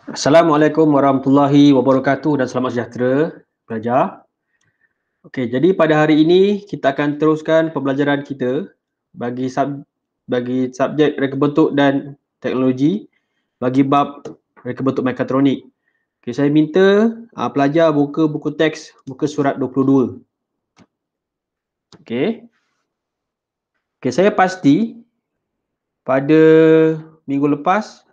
Assalamualaikum warahmatullahi wabarakatuh dan selamat sejahtera pelajar. Okey, jadi pada hari ini kita akan teruskan pembelajaran kita bagi subjek reka bentuk dan teknologi bagi bab reka bentuk mekatronik. Okey, saya minta pelajar buka buku teks muka surat 22. Okey. Okey, saya pasti pada minggu lepas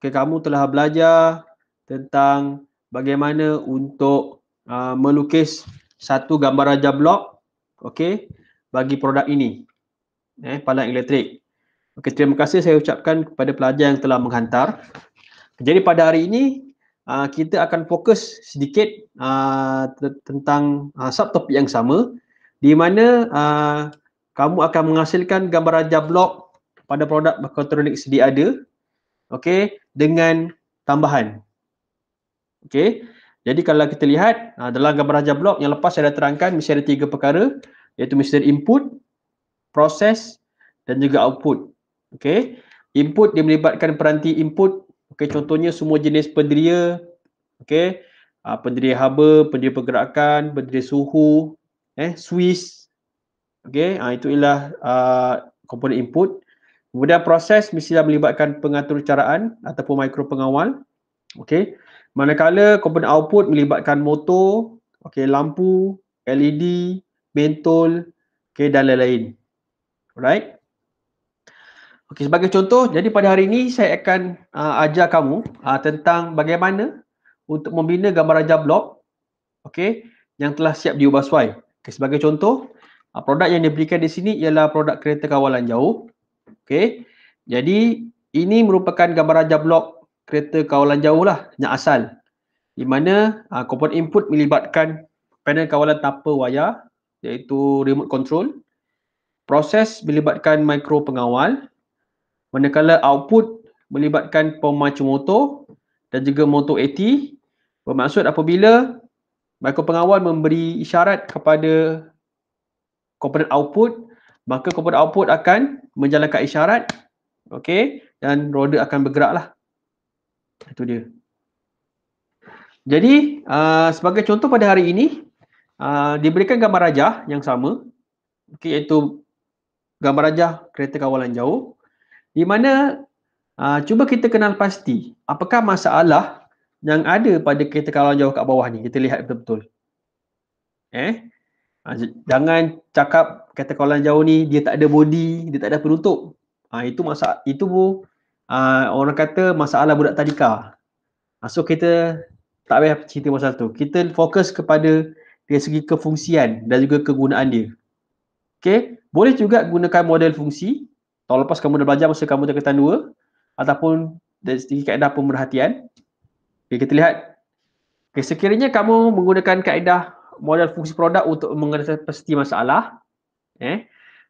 kamu telah belajar tentang bagaimana untuk melukis satu gambar raja blok, okey, bagi produk ini, palang elektrik. Okey, terima kasih saya ucapkan kepada pelajar yang telah menghantar. Jadi pada hari ini kita akan fokus sedikit tentang subtopik yang sama, di mana kamu akan menghasilkan gambar raja blok pada produk mekatronik sedia ada, okey, dengan tambahan. Okey. Jadi kalau kita lihat dalam gambar raja blok yang lepas saya dah terangkan mesti ada 3 perkara, iaitu mesti ada input, proses dan juga output. Okey. Input dia melibatkan peranti input. Okey, contohnya semua jenis penderia. Okey. Penderia haba, penderia pergerakan, penderia suhu, switch. Okey, itu ialah komponen input. Kemudian proses mestilah melibatkan pengatur caraan ataupun mikro pengawal. Okey. Manakala komponen output melibatkan motor, okey, lampu, LED, bentol, okey, dan lain-lain. Alright. Okey, sebagai contoh, jadi pada hari ini saya akan ajar kamu tentang bagaimana untuk membina gambar raja blok, okey, yang telah siap diubah suai. Okey, sebagai contoh, produk yang diberikan di sini ialah produk kereta kawalan jauh. Okey. Jadi ini merupakan gambar raja blok kereta kawalan jauh lah, yang asal. Di mana komponen input melibatkan panel kawalan tanpa wayar, iaitu remote control. Proses melibatkan mikro pengawal. Manakala output melibatkan pemacu motor dan juga motor AT. Bermaksud apabila mikro pengawal memberi isyarat kepada komponen output, maka komponen output akan menjalankan isyarat, okey, dan roda akan bergeraklah. Itu dia. Jadi sebagai contoh pada hari ini diberikan gambar rajah yang sama, okay, iaitu gambar rajah kereta kawalan jauh, di mana cuba kita kenal pasti apakah masalah yang ada pada kereta kawalan jauh kat bawah ni. Kita lihat betul-betul. Jangan cakap kereta kawalan jauh ni dia tak ada body, dia tak ada penutup. Itu orang kata masalah budak tadika. So kita tak payah cerita pasal tu. Kita fokus kepada dari segi kefungsian dan juga kegunaan dia. Okey, boleh juga gunakan model fungsi. Tahun lepas kamu dah belajar masa kamu tingkatan 2 ataupun dari segi kaedah pemerhatian. Okay, kita lihat. Okay, sekiranya kamu menggunakan kaedah model fungsi produk untuk mengenali pasti masalah,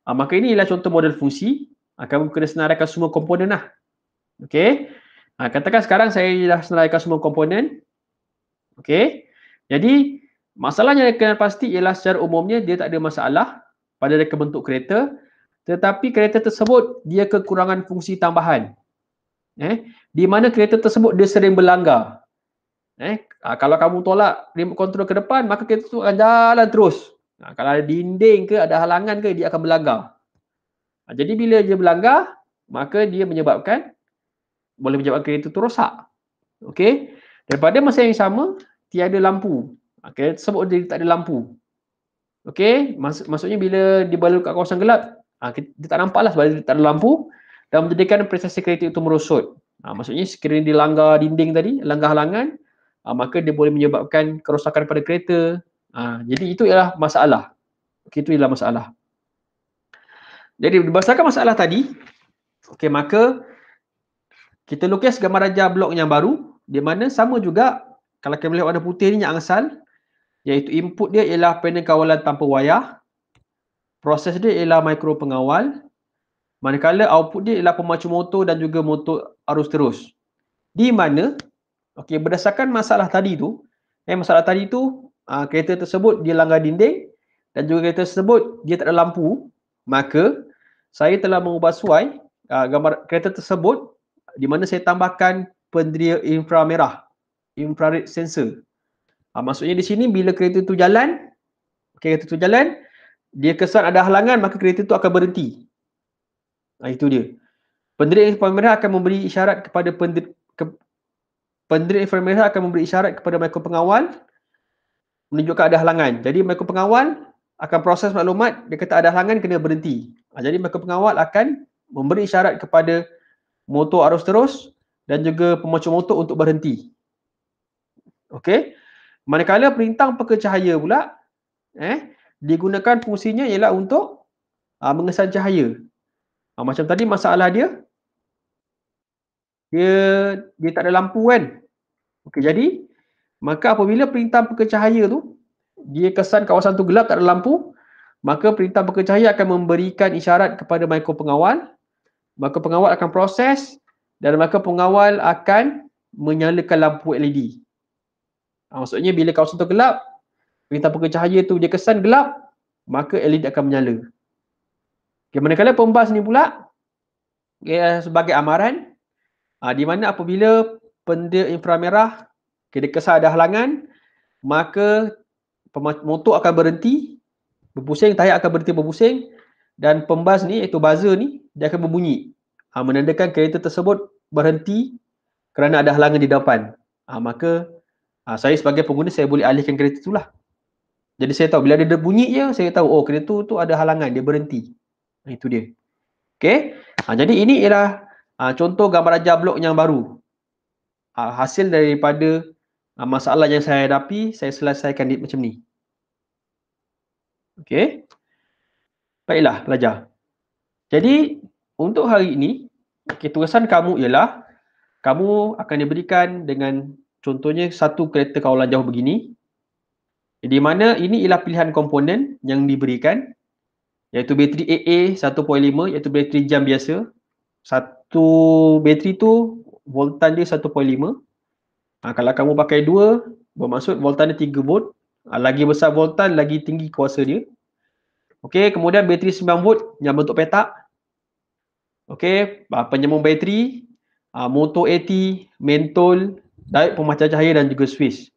maka ini ialah contoh model fungsi. Kamu kena senaraikan semua komponen lah. Okey. Katakan sekarang saya dah senaraikan semua komponen. Okey. Jadi masalahnya yang kena pasti ialah secara umumnya dia tak ada masalah pada reka bentuk kereta, tetapi kereta tersebut dia kekurangan fungsi tambahan. Di mana kereta tersebut dia sering berlanggar. Kalau kamu tolak remote control ke depan, maka kereta tu akan jalan terus. Kalau ada dinding ke, ada halangan ke, dia akan berlanggar. Jadi bila dia berlanggar, maka dia boleh menyebabkan kereta tu rosak. Okey. Daripada masa yang sama, tiada lampu. Kereta tersebut dia tak ada lampu. Okey, maksudnya bila dia berlalu kat kawasan gelap, dia tak nampak lah sebab dia tak ada lampu dan menjadikan prestasi kereta itu merosot. Maksudnya sekiranya dia langgar dinding tadi, langgar halangan, maka dia boleh menyebabkan kerosakan pada kereta. Jadi itu ialah masalah. Okey, itu ialah masalah. Jadi berdasarkan masalah tadi, okey, maka kita lukis gambar raja blok yang baru, di mana sama juga, kalau kita melihat warna putih ni yang asal, iaitu input dia ialah panel kawalan tanpa wayar, proses dia ialah mikro pengawal, manakala output dia ialah pemacu motor dan juga motor arus terus. Di mana, okey, berdasarkan masalah tadi tu, kereta tersebut dia langgar dinding dan juga kereta tersebut dia tak ada lampu, maka saya telah mengubah suai gambar kereta tersebut di mana saya tambahkan penderia inframerah, infrared sensor. Maksudnya di sini bila kereta tu jalan, dia kesan ada halangan, maka kereta tu akan berhenti. Itu dia. Penderia inframerah akan memberi isyarat kepada penderia inframerah akan memberi isyarat kepada mikro pengawal menunjukkan ada halangan. Jadi mikro pengawal akan proses maklumat, dia kata ada halangan, kena berhenti. Jadi mikro pengawal akan memberi isyarat kepada motor arus terus dan juga pemacu motor untuk berhenti. Okey. Manakala perintah peka cahaya pula digunakan fungsinya ialah untuk mengesan cahaya. Macam tadi masalah dia tak ada lampu kan. Okey, jadi maka apabila perintah peka cahaya tu dia kesan kawasan tu gelap, tak ada lampu, maka perintah peka cahaya akan memberikan isyarat kepada mikro pengawal. Maka pengawal akan proses dan maka pengawal akan menyalakan lampu LED. Maksudnya bila kawasan tu gelap, perintah peka cahaya tu dia kesan gelap, maka LED akan menyala. Okay, manakala pembas ni pula sebagai amaran, di mana apabila penderia inframerah dia kesan ada halangan, maka motor akan berhenti berpusing, tayar akan berhenti berpusing dan pembas ni iaitu buzzer ni dia akan berbunyi. Menandakan kereta tersebut berhenti kerana ada halangan di depan. Maka saya sebagai pengguna saya boleh alihkan kereta itulah. Jadi saya tahu bila dia bunyi je saya tahu kereta tu ada halangan, dia berhenti. Itu dia. Okey. Jadi ini ialah contoh gambar rajah blok yang baru. Hasil daripada masalah yang saya hadapi, saya selesaikan dia macam ni. Okey. Baiklah pelajar. Jadi untuk hari ini, tugasan kamu ialah kamu akan diberikan dengan contohnya satu kereta kawalan jauh begini. Di mana ini ialah pilihan komponen yang diberikan, iaitu bateri AA 1.5 iaitu bateri jam biasa. Satu bateri tu voltan dia 1.5. Kalau kamu pakai dua, bermaksud voltan dia 3 volt. Lagi besar voltan, lagi tinggi kuasa dia. Okey, kemudian bateri 9 volt yang bentuk petak. Okey, penyambung bateri, motor AT, mentol, diode pemancar cahaya dan juga switch.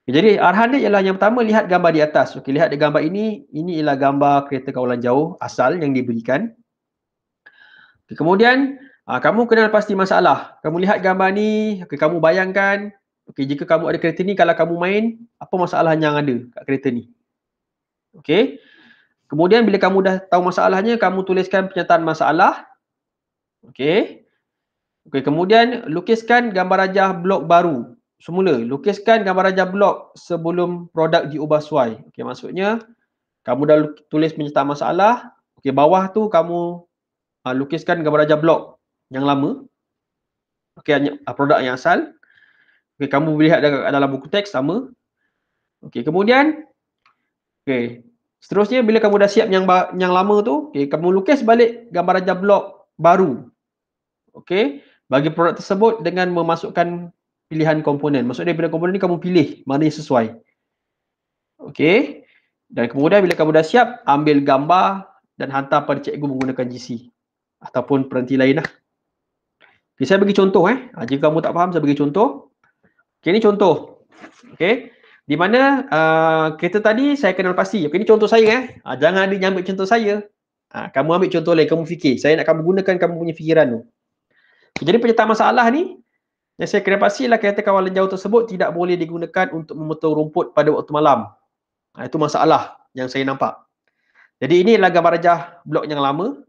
Jadi arahan dia ialah yang pertama, lihat gambar di atas. Okey, lihat di gambar ini ialah gambar kereta kawalan jauh asal yang diberikan. Okay, kemudian kamu kenal pasti masalah. Kamu lihat gambar ni, kamu bayangkan, jika kamu ada kereta ni, kalau kamu main, apa masalah yang ada kat kereta ni. Okey. Kemudian bila kamu dah tahu masalahnya, kamu tuliskan pernyataan masalah. Okey. Kemudian lukiskan gambar rajah blok baru. Semula, lukiskan gambar rajah blok sebelum produk diubah suai. Okey, maksudnya kamu dah tulis pernyataan masalah. Okey, bawah tu kamu lukiskan gambar rajah blok yang lama. Okey, produk yang asal. Okey, kamu lihat dalam buku teks sama. Okey, kemudian seterusnya bila kamu dah siap yang lama tu, kamu lukis balik gambar rajah blok baru. Okey, bagi produk tersebut dengan memasukkan pilihan komponen. Maksudnya bila komponen ni kamu pilih mana yang sesuai. Okey. Dan kemudian bila kamu dah siap, ambil gambar dan hantar pada cikgu menggunakan GC ataupun peranti lain lah. Okay, saya bagi contoh jika kamu tak faham saya bagi contoh. Okay, ini contoh. Okay. Di mana kereta tadi saya kenal pasti. Okay, ini contoh saya jangan ada yang ambil contoh saya. Kamu ambil contoh lain, kamu fikir. Saya nak kamu gunakan kamu punya fikiran tu. Jadi pernyataan masalah ni yang saya kenal pasti ialah kereta kawalan jauh tersebut tidak boleh digunakan untuk memotong rumput pada waktu malam. Itu masalah yang saya nampak. Jadi ini adalah gambar rajah blok yang lama.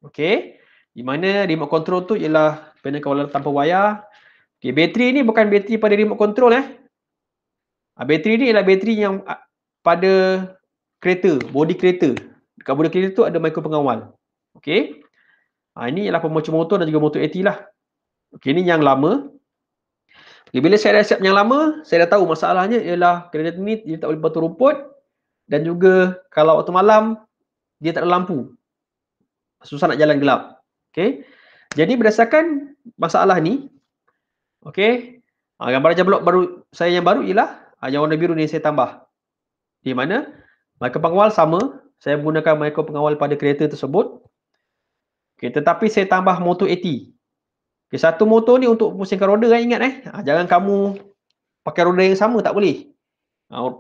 Okey. Di mana remote control tu ialah panel kawalan tanpa wayar. Okey, bateri ni bukan bateri pada remote control Bateri ni ialah bateri yang pada kereta, bodi kereta. Dekat bodi kereta tu ada mikro pengawal. Okey. Ini ialah pemacu motor dan juga motor AT lah. Okey, ini yang lama. Okay, bila saya dah siap yang lama, saya dah tahu masalahnya ialah kereta ni dia tak boleh potong rumput dan juga kalau waktu malam dia tak ada lampu. Susah nak jalan gelap. Okey. Jadi berdasarkan masalah ni, okey, gambar rajah blok baru saya yang baru ialah yang warna biru ni saya tambah. Di mana mikro pengawal sama, saya menggunakan mikro pengawal pada kereta tersebut. Okey, tetapi saya tambah motor AT. Okay, satu motor ni untuk pusingkan roda kan, ingat jangan kamu pakai roda yang sama, tak boleh.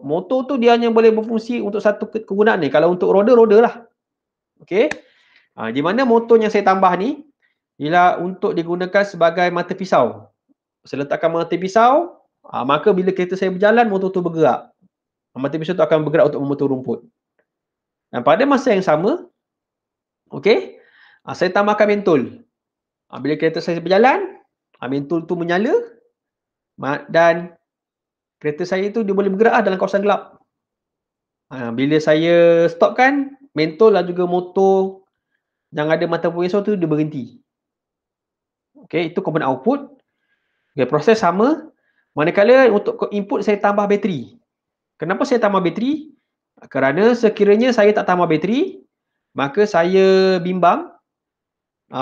Motor tu dia hanya boleh berfungsi untuk satu kegunaan ni. Kalau untuk roda lah. Okey. Di mana motor yang saya tambah ni ialah untuk digunakan sebagai mata pisau. Saya letakkan mata pisau, maka bila kereta saya berjalan, motor tu bergerak. Mata pisau tu akan bergerak untuk memotong rumput. Dan pada masa yang sama, okey, saya tambahkan mentol. Bila kereta saya berjalan, mentol tu menyala dan kereta saya tu dia boleh bergerak dalam kawasan gelap. Bila saya stopkan, mentol dan juga motor yang ada mata pisau tu dia berhenti. Okey, itu komponen output. Okay, proses sama. Manakala untuk input saya tambah bateri. Kenapa saya tambah bateri? Kerana sekiranya saya tak tambah bateri, maka saya bimbang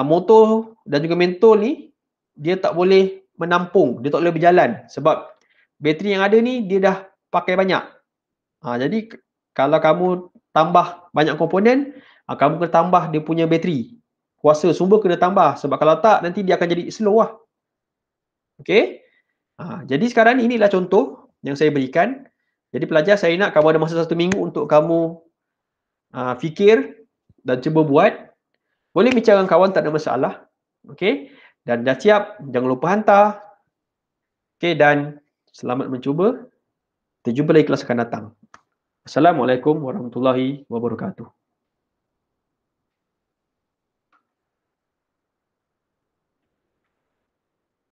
motor dan juga mentol ni dia tak boleh menampung, dia tak boleh berjalan sebab bateri yang ada ni dia dah pakai banyak. Jadi kalau kamu tambah banyak komponen, kamu kena tambah dia punya bateri. Kuasa sumber kena tambah sebab kalau tak nanti dia akan jadi slow lah. Okey? Jadi sekarang inilah contoh yang saya berikan. Jadi pelajar, saya nak kamu ada masa 1 minggu untuk kamu fikir dan cuba buat. Boleh bincang dengan kawan, tak ada masalah. Okey? Dan dah siap, jangan lupa hantar. Okey, dan selamat mencuba. Kita jumpa lagi kelas akan datang. Assalamualaikum warahmatullahi wabarakatuh.